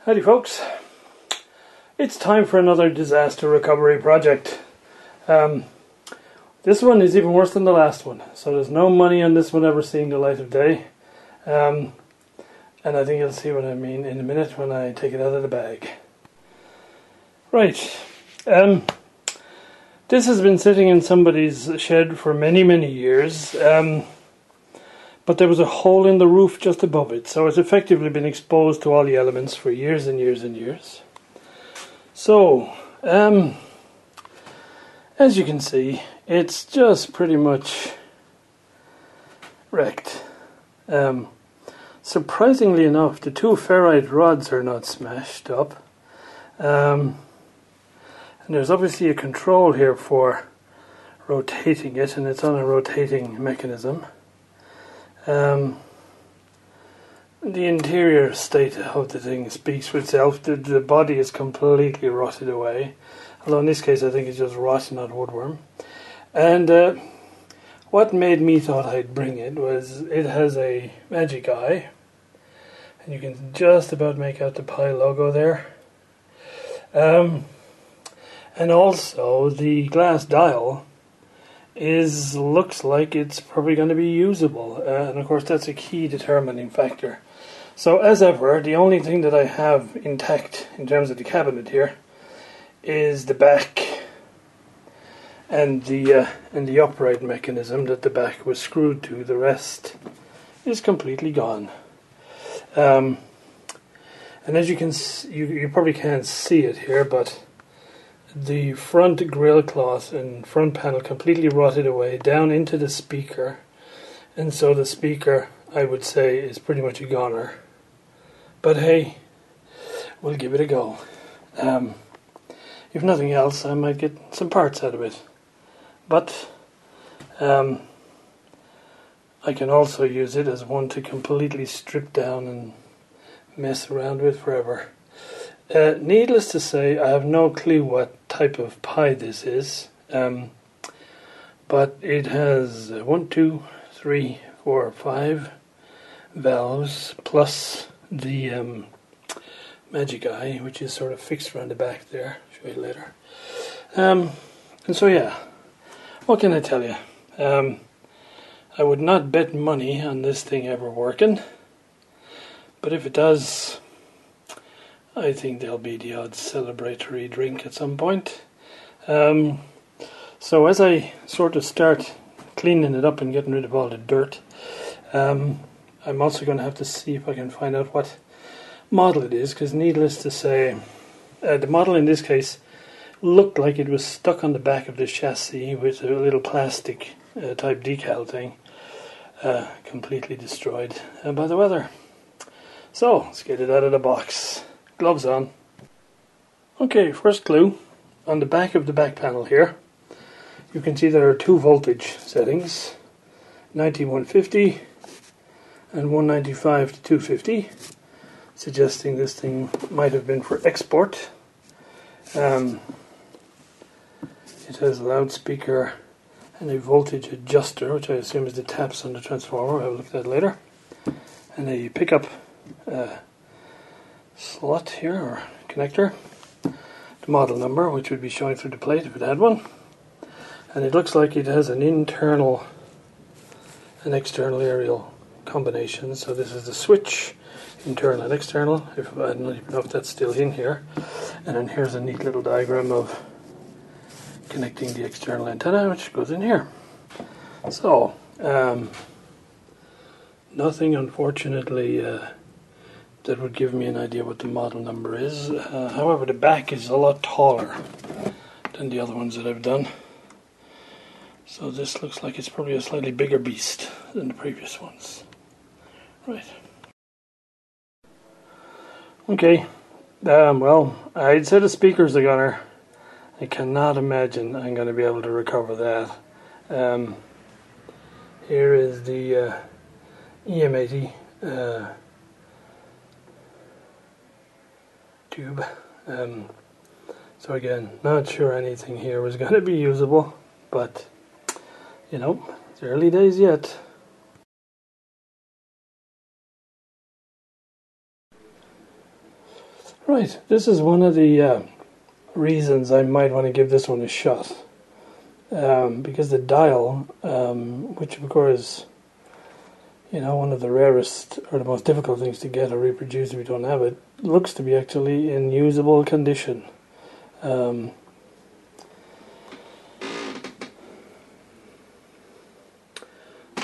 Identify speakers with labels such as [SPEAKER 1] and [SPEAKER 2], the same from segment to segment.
[SPEAKER 1] Howdy folks, it's time for another disaster recovery project. This one is even worse than the last one, so there's no money on this one ever seeing the light of day. And I think you'll see what I mean in a minute when I take it out of the bag. Right, this has been sitting in somebody's shed for many years. But there was a hole in the roof just above it, so it's effectively been exposed to all the elements for years and years. So, as you can see, it's just pretty much wrecked. Surprisingly enough, the two ferrite rods are not smashed up. And there's obviously a control here for rotating it, and it's on a rotating mechanism. The interior state of the thing speaks for itself. The body is completely rotted away, although in this case I think it's just rot, not woodworm. And what made me thought I'd bring it was it has a magic eye, and you can just about make out the PYE logo there. And also the glass dial looks like it's probably going to be usable, and of course that's a key determining factor. So as ever, the only thing that I have intact in terms of the cabinet here is the back and the upright mechanism that the back was screwed to. The rest is completely gone. And as you can you probably can't see it here, but the front grill cloth and front panel completely rotted away down into the speaker, and so the speaker, I would say, is pretty much a goner. But hey, we'll give it a go. If nothing else, I might get some parts out of it. But I can also use it as one to completely strip down and mess around with forever. Needless to say, I have no clue what type of PYE this is, but it has 1, 2, 3, 4, 5 valves plus the magic eye, which is sort of fixed around the back there. I'll show you later. And so yeah, what can I tell you? I would not bet money on this thing ever working, but if it does, I think there'll be the odd celebratory drink at some point. So as I sort of start cleaning it up and getting rid of all the dirt, I'm also going to have to see if I can find out what model it is, because needless to say, the model in this case looked like it was stuck on the back of the chassis with a little plastic type decal thing, completely destroyed by the weather. So let's get it out of the box. Gloves on. Okay, first clue. On the back of the back panel here, you can see there are two voltage settings, 9150 and 195 to 250, suggesting this thing might have been for export. It has a loudspeaker and a voltage adjuster, which I assume is the taps on the transformer. I'll look at that later. And a pickup slot here, or connector, the model number, which would be showing through the plate if it had one, and it looks like it has an internal and external aerial combination. So this is the switch, internal and external, I don't even know if that's still in here, and then here's a neat little diagram of connecting the external antenna, which goes in here. So nothing unfortunately that would give me an idea what the model number is. However, the back is a lot taller than the other ones that I've done. So this looks like it's probably a slightly bigger beast than the previous ones. Right. Okay. Well, I'd say the speaker's the gunner. I cannot imagine I'm going to be able to recover that. Here is the EM80 tube. So again, not sure anything here was going to be usable, but you know, it's early days yet. Right, this is one of the reasons I might want to give this one a shot. Because the dial, which of course, you know, one of the rarest or the most difficult things to get or reproduce if you don't have it, looks to be actually in usable condition. So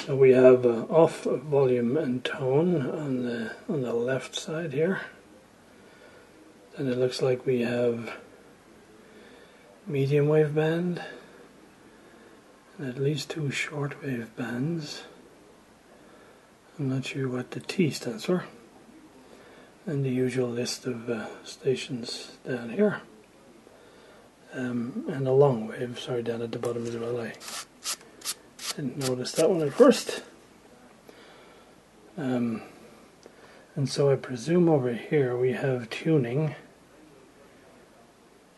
[SPEAKER 1] we have off volume and tone on the left side here. Then it looks like we have medium wave band and at least 2 short wave bands. I'm not sure what the T stands for. And the usual list of stations down here. And a long wave, sorry, down at the bottom as well. I didn't notice that one at first. And so I presume over here we have tuning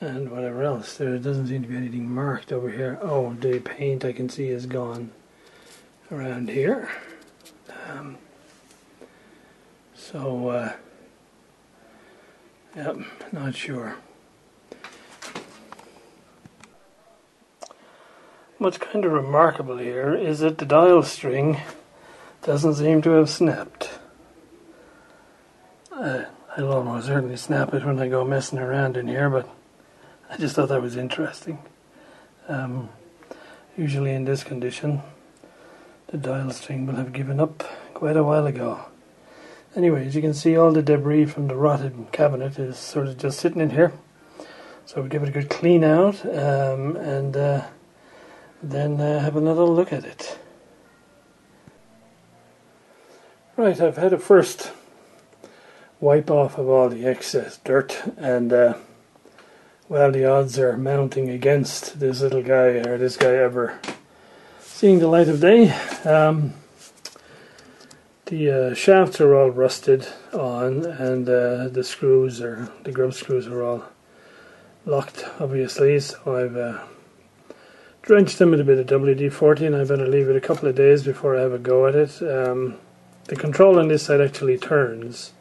[SPEAKER 1] and whatever else. There doesn't seem to be anything marked over here. Oh, the paint I can see is gone around here. Yep, not sure. What's kind of remarkable here is that the dial string doesn't seem to have snapped. I'll almost certainly snap it when I go messing around in here, but I just thought that was interesting. Usually in this condition, the dial string will have given up quite a while ago. Anyway, as you can see, all the debris from the rotted cabinet is sort of just sitting in here. So we'll give it a good clean out and then have another look at it. Right, I've had a first wipe off of all the excess dirt, and well, the odds are mounting against this little guy, or this guy ever seeing the light of day. The shafts are all rusted on, and the screws, or the grub screws, are all locked, obviously, so I've drenched them with a bit of WD-40, and I better leave it a couple of days before I have a go at it. The control on this side actually turns,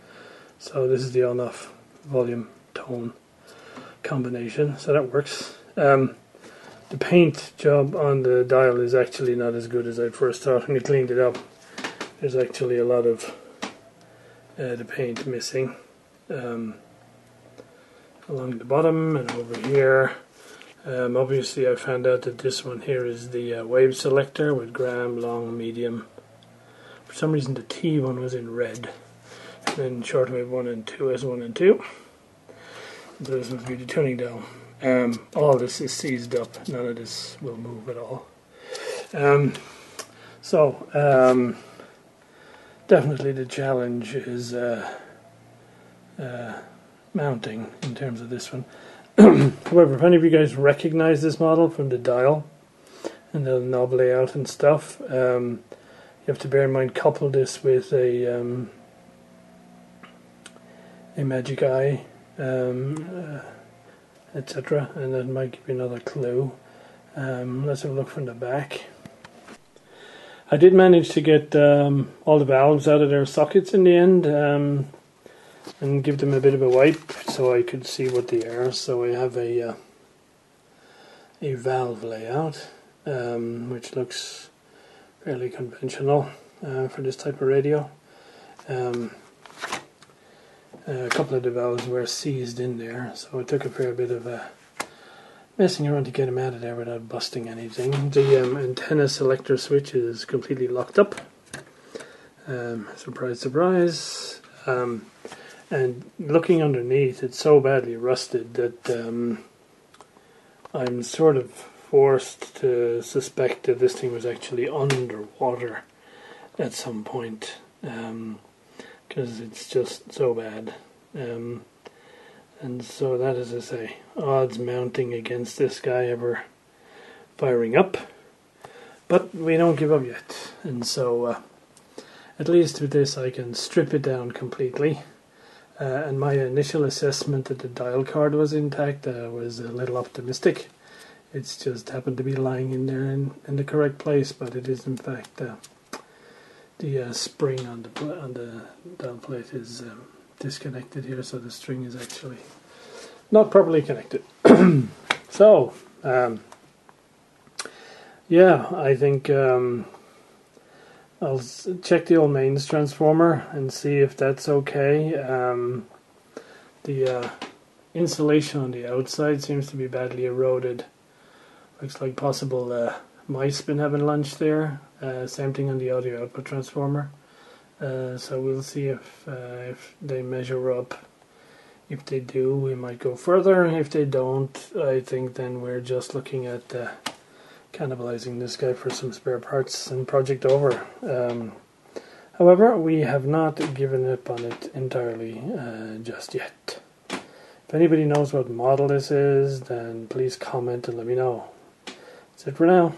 [SPEAKER 1] so this is the on-off volume tone combination, so that works. The paint job on the dial is actually not as good as I first thought when I cleaned it up. There's actually a lot of the paint missing along the bottom and over here. Obviously I found out that this one here is the wave selector with gram, long, medium. For some reason the T one was in red. And then shortwave 1 and 2, S1 and 2. So this must be the tuning dial. All this is seized up. None of this will move at all. Definitely the challenge is mounting in terms of this one. However, if any of you guys recognize this model from the dial and the knob layout and stuff, you have to bear in mind, couple this with a magic eye, etc., and that might give you another clue. Let's have a look from the back. I did manage to get all the valves out of their sockets in the end, and give them a bit of a wipe so I could see what they are. So I have a valve layout, which looks fairly conventional for this type of radio. A couple of the valves were seized in there, so it took a fair bit of messing around to get them out of there without busting anything. The antenna selector switch is completely locked up. Surprise, surprise. And looking underneath, it's so badly rusted that I'm sort of forced to suspect that this thing was actually underwater at some point, because it's just so bad. And so that, as I say, odds mounting against this guy ever firing up. But we don't give up yet, and so at least with this I can strip it down completely. And my initial assessment that the dial card was intact was a little optimistic. It's just happened to be lying in there in the correct place, but it is in fact the spring on the dial plate is disconnected here, so the string is actually not properly connected. So, yeah, I think I'll check the old mains transformer and see if that's okay. The insulation on the outside seems to be badly eroded. Looks like possible mice been having lunch there. Same thing on the audio output transformer. So we'll see if they measure up. If they do, we might go further. If they don't, I think then we're just looking at cannibalizing this guy for some spare parts and project over. However, we have not given up on it entirely just yet. If anybody knows what model this is, then please comment and let me know. That's it for now.